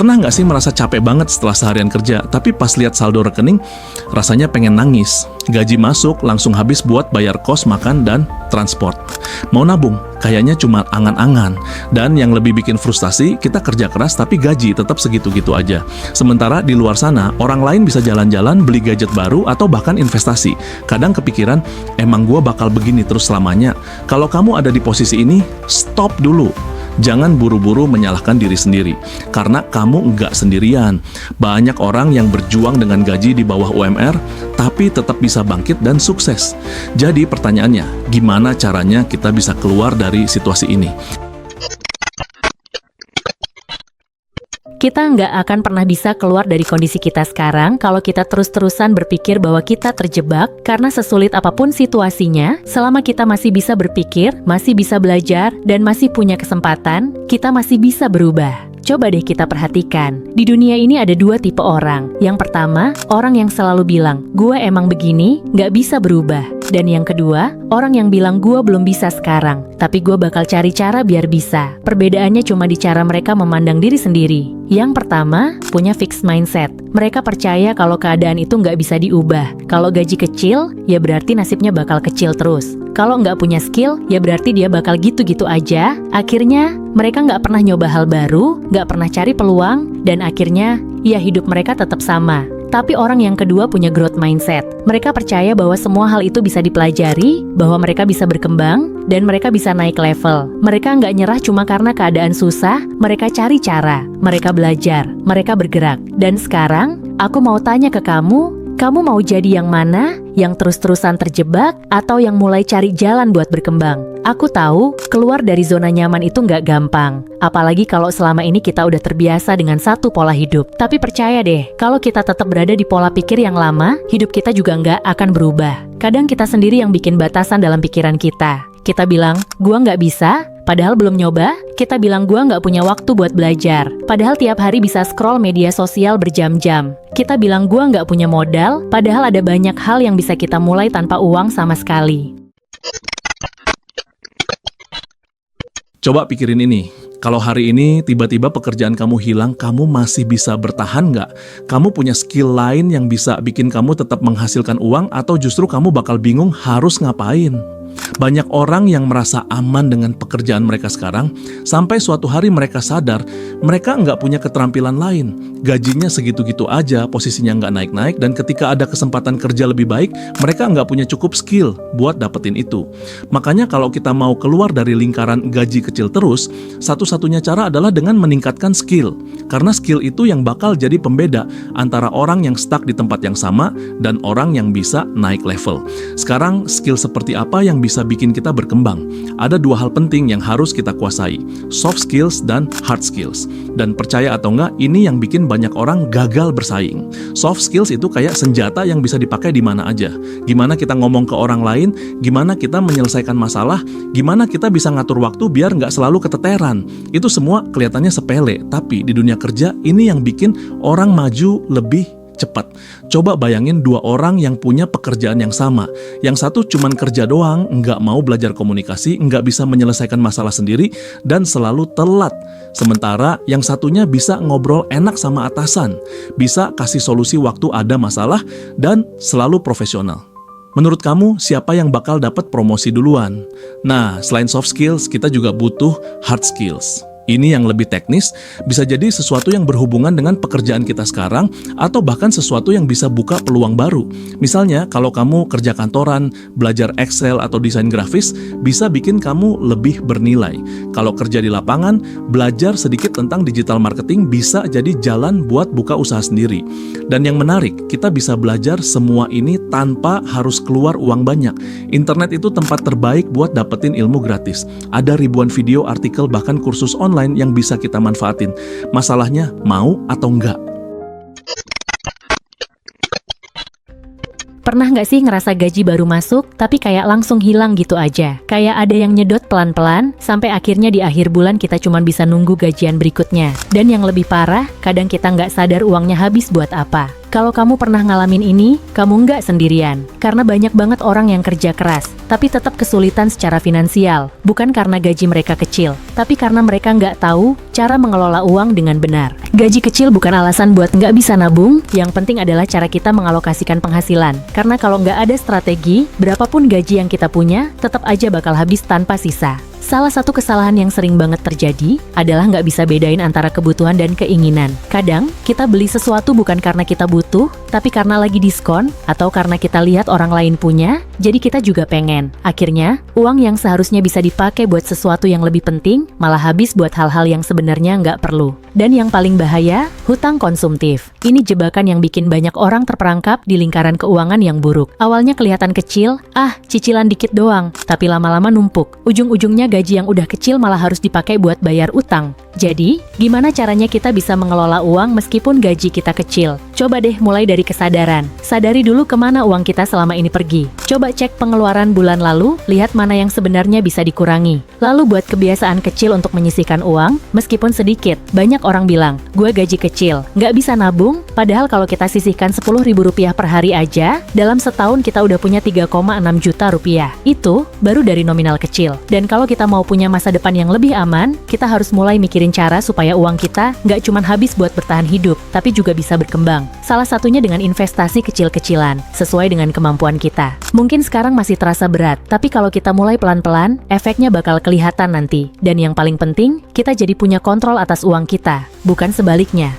Pernah nggak sih merasa capek banget setelah seharian kerja, tapi pas lihat saldo rekening, rasanya pengen nangis. Gaji masuk, langsung habis buat bayar kos, makan, dan transport. Mau nabung, kayaknya cuma angan-angan. Dan yang lebih bikin frustasi, kita kerja keras tapi gaji tetap segitu-gitu aja. Sementara di luar sana, orang lain bisa jalan-jalan, beli gadget baru, atau bahkan investasi. Kadang kepikiran, emang gua bakal begini terus selamanya? Kalau kamu ada di posisi ini, stop dulu. Jangan buru-buru menyalahkan diri sendiri, karena kamu nggak sendirian. Banyak orang yang berjuang dengan gaji di bawah UMR, tapi tetap bisa bangkit dan sukses. Jadi pertanyaannya, gimana caranya kita bisa keluar dari situasi ini? Kita nggak akan pernah bisa keluar dari kondisi kita sekarang kalau kita terus-terusan berpikir bahwa kita terjebak, karena sesulit apapun situasinya, selama kita masih bisa berpikir, masih bisa belajar, dan masih punya kesempatan, kita masih bisa berubah. Coba deh kita perhatikan, di dunia ini ada dua tipe orang. Yang pertama, orang yang selalu bilang, "Gue emang begini, nggak bisa berubah." Dan yang kedua, orang yang bilang, "Gue belum bisa sekarang, tapi gue bakal cari cara biar bisa." Perbedaannya cuma di cara mereka memandang diri sendiri. Yang pertama, punya fixed mindset. Mereka percaya kalau keadaan itu nggak bisa diubah. Kalau gaji kecil, ya berarti nasibnya bakal kecil terus. Kalau nggak punya skill, ya berarti dia bakal gitu-gitu aja. Akhirnya, mereka nggak pernah nyoba hal baru, nggak pernah cari peluang, dan akhirnya, ya hidup mereka tetap sama. Tapi orang yang kedua punya growth mindset. Mereka percaya bahwa semua hal itu bisa dipelajari, bahwa mereka bisa berkembang, dan mereka bisa naik level. Mereka nggak nyerah cuma karena keadaan susah, mereka cari cara, mereka belajar, mereka bergerak. Dan sekarang, aku mau tanya ke kamu mau jadi yang mana? Yang terus-terusan terjebak, atau yang mulai cari jalan buat berkembang? Aku tahu, keluar dari zona nyaman itu nggak gampang. Apalagi kalau selama ini kita udah terbiasa dengan satu pola hidup. Tapi percaya deh, kalau kita tetap berada di pola pikir yang lama, hidup kita juga nggak akan berubah. Kadang kita sendiri yang bikin batasan dalam pikiran kita. Kita bilang, gua nggak bisa, padahal belum nyoba. Kita bilang gua nggak punya waktu buat belajar, padahal tiap hari bisa scroll media sosial berjam-jam. Kita bilang gua nggak punya modal, padahal ada banyak hal yang bisa kita mulai tanpa uang sama sekali. Coba pikirin ini, kalau hari ini tiba-tiba pekerjaan kamu hilang, kamu masih bisa bertahan nggak? Kamu punya skill lain yang bisa bikin kamu tetap menghasilkan uang, atau justru kamu bakal bingung harus ngapain? Banyak orang yang merasa aman dengan pekerjaan mereka sekarang, sampai suatu hari mereka sadar mereka nggak punya keterampilan lain. Gajinya segitu-gitu aja, posisinya nggak naik-naik, dan ketika ada kesempatan kerja lebih baik, mereka nggak punya cukup skill buat dapetin itu. Makanya kalau kita mau keluar dari lingkaran gaji kecil terus, satu-satunya cara adalah dengan meningkatkan skill. Karena skill itu yang bakal jadi pembeda antara orang yang stuck di tempat yang sama dan orang yang bisa naik level. Sekarang, skill seperti apa yang bisa bikin kita berkembang? Ada dua hal penting yang harus kita kuasai, soft skills dan hard skills. Dan percaya atau enggak, ini yang bikin banyak orang gagal bersaing. Soft skills itu kayak senjata yang bisa dipakai di mana aja. Gimana kita ngomong ke orang lain, gimana kita menyelesaikan masalah, gimana kita bisa ngatur waktu biar nggak selalu keteteran. Itu semua kelihatannya sepele, tapi di dunia kerja ini yang bikin orang maju lebih cepat. Coba bayangin dua orang yang punya pekerjaan yang sama. Yang satu cuman kerja doang, nggak mau belajar komunikasi, nggak bisa menyelesaikan masalah sendiri, dan selalu telat. Sementara yang satunya bisa ngobrol enak sama atasan, bisa kasih solusi waktu ada masalah, dan selalu profesional. Menurut kamu, siapa yang bakal dapat promosi duluan? Nah, selain soft skills, kita juga butuh hard skills. Ini yang lebih teknis, bisa jadi sesuatu yang berhubungan dengan pekerjaan kita sekarang, atau bahkan sesuatu yang bisa buka peluang baru. Misalnya, kalau kamu kerja kantoran, belajar Excel atau desain grafis, bisa bikin kamu lebih bernilai. Kalau kerja di lapangan, belajar sedikit tentang digital marketing bisa jadi jalan buat buka usaha sendiri. Dan yang menarik, kita bisa belajar semua ini tanpa harus keluar uang banyak. Internet itu tempat terbaik buat dapetin ilmu gratis. Ada ribuan video, artikel, bahkan kursus online yang bisa kita manfaatin. Masalahnya, mau atau enggak? Pernah nggak sih ngerasa gaji baru masuk, tapi kayak langsung hilang gitu aja? Kayak ada yang nyedot pelan-pelan, sampai akhirnya di akhir bulan kita cuma bisa nunggu gajian berikutnya. Dan yang lebih parah, kadang kita nggak sadar uangnya habis buat apa. Kalau kamu pernah ngalamin ini, kamu nggak sendirian. Karena banyak banget orang yang kerja keras, tapi tetap kesulitan secara finansial. Bukan karena gaji mereka kecil, tapi karena mereka nggak tahu cara mengelola uang dengan benar. Gaji kecil bukan alasan buat nggak bisa nabung, yang penting adalah cara kita mengalokasikan penghasilan. Karena kalau nggak ada strategi, berapapun gaji yang kita punya, tetap aja bakal habis tanpa sisa. Salah satu kesalahan yang sering banget terjadi adalah nggak bisa bedain antara kebutuhan dan keinginan. Kadang, kita beli sesuatu bukan karena kita butuh, tapi karena lagi diskon, atau karena kita lihat orang lain punya, jadi kita juga pengen. Akhirnya, uang yang seharusnya bisa dipakai buat sesuatu yang lebih penting, malah habis buat hal-hal yang sebenarnya nggak perlu. Dan yang paling bahaya, hutang konsumtif. Ini jebakan yang bikin banyak orang terperangkap di lingkaran keuangan yang buruk. Awalnya kelihatan kecil, cicilan dikit doang, tapi lama-lama numpuk. Ujung-ujungnya gaji yang udah kecil malah harus dipakai buat bayar utang. Jadi, gimana caranya kita bisa mengelola uang meskipun gaji kita kecil? Coba deh mulai dari kesadaran. Sadari dulu kemana uang kita selama ini pergi. Coba cek pengeluaran bulan lalu, lihat mana yang sebenarnya bisa dikurangi. Lalu buat kebiasaan kecil untuk menyisihkan uang, meskipun sedikit. Banyak orang bilang, gue gaji kecil, nggak bisa nabung, padahal kalau kita sisihkan Rp10.000 per hari aja, dalam setahun kita udah punya 3,6 juta rupiah. Itu baru dari nominal kecil. Dan kalau kita mau punya masa depan yang lebih aman, kita harus mulai mikirin cara supaya uang kita nggak cuma habis buat bertahan hidup, tapi juga bisa berkembang. Salah satunya dengan investasi kecil-kecilan, sesuai dengan kemampuan kita. Mungkin sekarang masih terasa berat, tapi kalau kita mulai pelan-pelan, efeknya bakal kelihatan nanti. Dan yang paling penting, kita jadi punya kontrol atas uang kita, bukan sebaliknya.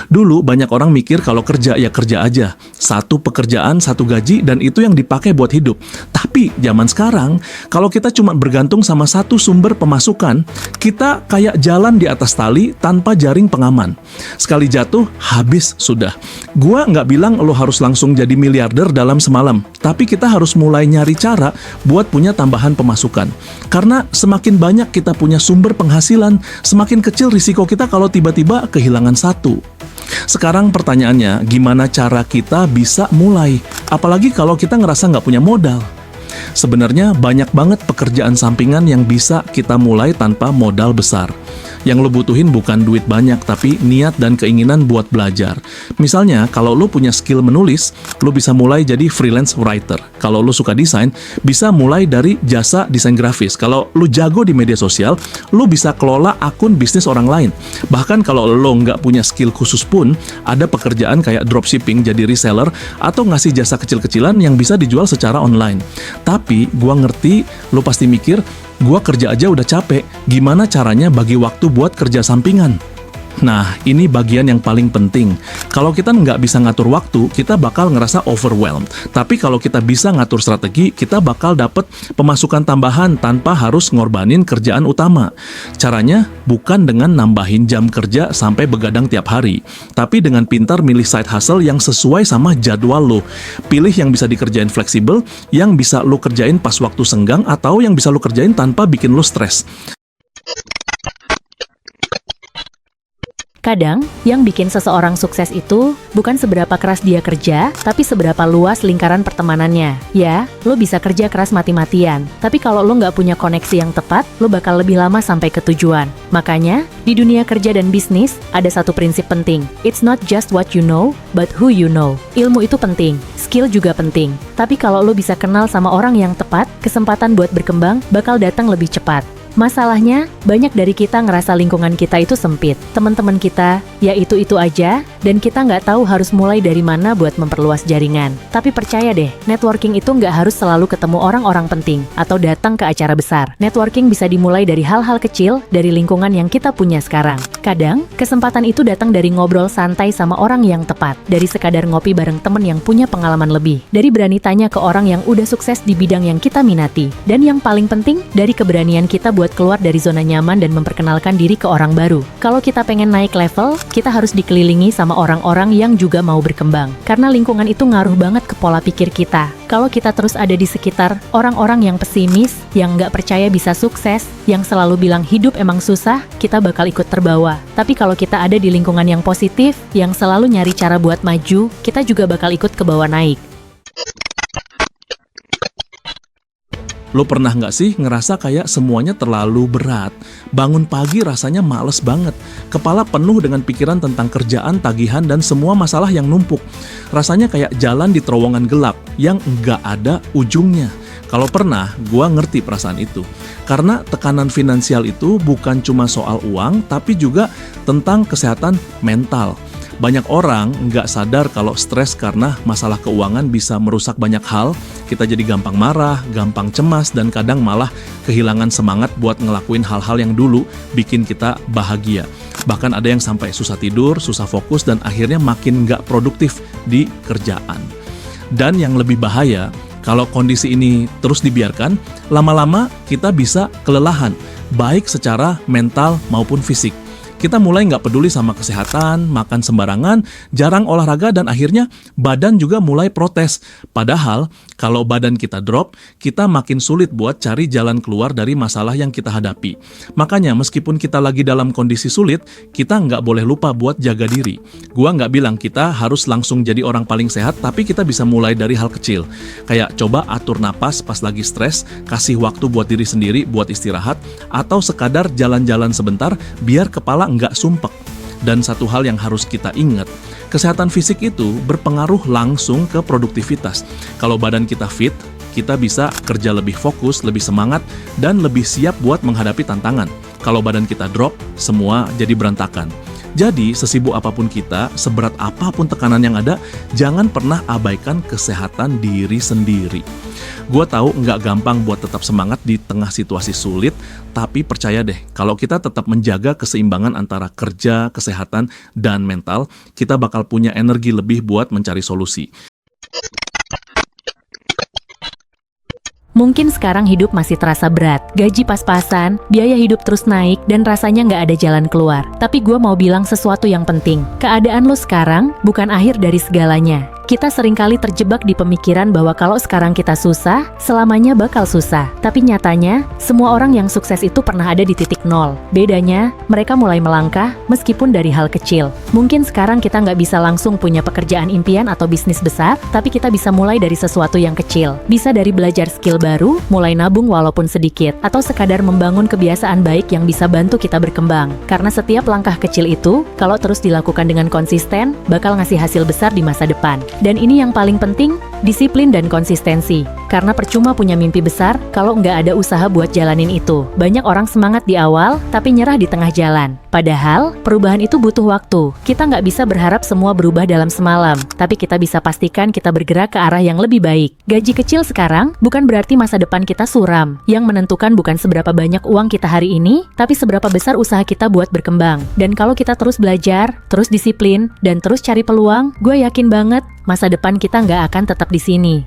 Dulu banyak orang mikir kalau kerja ya kerja aja. Satu pekerjaan, satu gaji, dan itu yang dipakai buat hidup. Tapi zaman sekarang, kalau kita cuma bergantung sama satu sumber pemasukan, kita kayak jalan di atas tali tanpa jaring pengaman. Sekali jatuh, habis sudah. Gua nggak bilang lo harus langsung jadi miliarder dalam semalam, tapi kita harus mulai nyari cara buat punya tambahan pemasukan. Karena semakin banyak kita punya sumber penghasilan, semakin kecil risiko kita kalau tiba-tiba kehilangan satu. Sekarang pertanyaannya, gimana cara kita bisa mulai? Apalagi kalau kita ngerasa nggak punya modal. Sebenarnya banyak banget pekerjaan sampingan yang bisa kita mulai tanpa modal besar. Yang lo butuhin bukan duit banyak, tapi niat dan keinginan buat belajar. Misalnya, kalau lo punya skill menulis, lo bisa mulai jadi freelance writer. Kalau lo suka desain, bisa mulai dari jasa desain grafis. Kalau lo jago di media sosial, lo bisa kelola akun bisnis orang lain. Bahkan kalau lo nggak punya skill khusus pun, ada pekerjaan kayak dropshipping, jadi reseller, atau ngasih jasa kecil-kecilan yang bisa dijual secara online. Tapi, gua ngerti, lo pasti mikir, gua kerja aja udah capek, gimana caranya bagi waktu buat kerja sampingan? Nah, ini bagian yang paling penting. Kalau kita nggak bisa ngatur waktu, kita bakal ngerasa overwhelmed. Tapi kalau kita bisa ngatur strategi, kita bakal dapet pemasukan tambahan tanpa harus ngorbanin kerjaan utama. Caranya bukan dengan nambahin jam kerja sampai begadang tiap hari, tapi dengan pintar milih side hustle yang sesuai sama jadwal lo. Pilih yang bisa dikerjain fleksibel, yang bisa lo kerjain pas waktu senggang, atau yang bisa lo kerjain tanpa bikin lo stres. Kadang, yang bikin seseorang sukses itu bukan seberapa keras dia kerja, tapi seberapa luas lingkaran pertemanannya. Ya, lo bisa kerja keras mati-matian, tapi kalau lo nggak punya koneksi yang tepat, lo bakal lebih lama sampai ke tujuan. Makanya, di dunia kerja dan bisnis, ada satu prinsip penting. It's not just what you know, but who you know. Ilmu itu penting, skill juga penting. Tapi kalau lo bisa kenal sama orang yang tepat, kesempatan buat berkembang bakal datang lebih cepat. Masalahnya, banyak dari kita ngerasa lingkungan kita itu sempit. Teman-teman kita, ya itu-itu aja, dan kita nggak tahu harus mulai dari mana buat memperluas jaringan. Tapi percaya deh, networking itu nggak harus selalu ketemu orang-orang penting, atau datang ke acara besar. Networking bisa dimulai dari hal-hal kecil, dari lingkungan yang kita punya sekarang. Kadang, kesempatan itu datang dari ngobrol santai sama orang yang tepat, dari sekadar ngopi bareng temen yang punya pengalaman lebih, dari berani tanya ke orang yang udah sukses di bidang yang kita minati, dan yang paling penting, dari keberanian kita buat keluar dari zona nyaman dan memperkenalkan diri ke orang baru. Kalau kita pengen naik level, kita harus dikelilingi sama orang-orang yang juga mau berkembang. Karena lingkungan itu ngaruh banget ke pola pikir kita. Kalau kita terus ada di sekitar orang-orang yang pesimis, yang nggak percaya bisa sukses, yang selalu bilang hidup emang susah, kita bakal ikut terbawa. Tapi kalau kita ada di lingkungan yang positif, yang selalu nyari cara buat maju, kita juga bakal ikut ke bawah naik. Lo pernah nggak sih ngerasa kayak semuanya terlalu berat? Bangun pagi rasanya males banget. Kepala penuh dengan pikiran tentang kerjaan, tagihan, dan semua masalah yang numpuk. Rasanya kayak jalan di terowongan gelap yang nggak ada ujungnya. Kalau pernah, gua ngerti perasaan itu. Karena tekanan finansial itu bukan cuma soal uang, tapi juga tentang kesehatan mental. Banyak orang nggak sadar kalau stres karena masalah keuangan bisa merusak banyak hal. Kita jadi gampang marah, gampang cemas, dan kadang malah kehilangan semangat buat ngelakuin hal-hal yang dulu bikin kita bahagia. Bahkan ada yang sampai susah tidur, susah fokus, dan akhirnya makin nggak produktif di kerjaan. Dan yang lebih bahaya, kalau kondisi ini terus dibiarkan, lama-lama kita bisa kelelahan, baik secara mental maupun fisik. Kita mulai nggak peduli sama kesehatan, makan sembarangan, jarang olahraga, dan akhirnya badan juga mulai protes. Padahal, kalau badan kita drop, kita makin sulit buat cari jalan keluar dari masalah yang kita hadapi. Makanya, meskipun kita lagi dalam kondisi sulit, kita nggak boleh lupa buat jaga diri. Gua nggak bilang kita harus langsung jadi orang paling sehat, tapi kita bisa mulai dari hal kecil. Kayak coba atur napas pas lagi stres, kasih waktu buat diri sendiri buat istirahat, atau sekadar jalan-jalan sebentar biar kepala nggak sumpek. Dan satu hal yang harus kita ingat, kesehatan fisik itu berpengaruh langsung ke produktivitas. Kalau badan kita fit, kita bisa kerja lebih fokus, lebih semangat, dan lebih siap buat menghadapi tantangan. Kalau badan kita drop, semua jadi berantakan. Jadi, sesibuk apapun kita, seberat apapun tekanan yang ada, jangan pernah abaikan kesehatan diri sendiri. Gue tahu nggak gampang buat tetap semangat di tengah situasi sulit, tapi percaya deh, kalau kita tetap menjaga keseimbangan antara kerja, kesehatan, dan mental, kita bakal punya energi lebih buat mencari solusi. Mungkin sekarang hidup masih terasa berat, gaji pas-pasan, biaya hidup terus naik, dan rasanya nggak ada jalan keluar. Tapi gue mau bilang sesuatu yang penting. Keadaan lo sekarang bukan akhir dari segalanya. Kita seringkali terjebak di pemikiran bahwa kalau sekarang kita susah, selamanya bakal susah. Tapi nyatanya, semua orang yang sukses itu pernah ada di titik nol. Bedanya, mereka mulai melangkah meskipun dari hal kecil. Mungkin sekarang kita nggak bisa langsung punya pekerjaan impian atau bisnis besar, tapi kita bisa mulai dari sesuatu yang kecil. Bisa dari belajar skill baru, mulai nabung walaupun sedikit, atau sekadar membangun kebiasaan baik yang bisa bantu kita berkembang. Karena setiap langkah kecil itu, kalau terus dilakukan dengan konsisten, bakal ngasih hasil besar di masa depan. Dan ini yang paling penting, disiplin dan konsistensi. Karena percuma punya mimpi besar kalau nggak ada usaha buat jalanin itu. Banyak orang semangat di awal, tapi nyerah di tengah jalan. Padahal, perubahan itu butuh waktu. Kita nggak bisa berharap semua berubah dalam semalam, tapi kita bisa pastikan kita bergerak ke arah yang lebih baik. Gaji kecil sekarang bukan berarti masa depan kita suram. Yang menentukan bukan seberapa banyak uang kita hari ini, tapi seberapa besar usaha kita buat berkembang. Dan kalau kita terus belajar, terus disiplin, dan terus cari peluang, gue yakin banget masa depan kita nggak akan tetap di sini.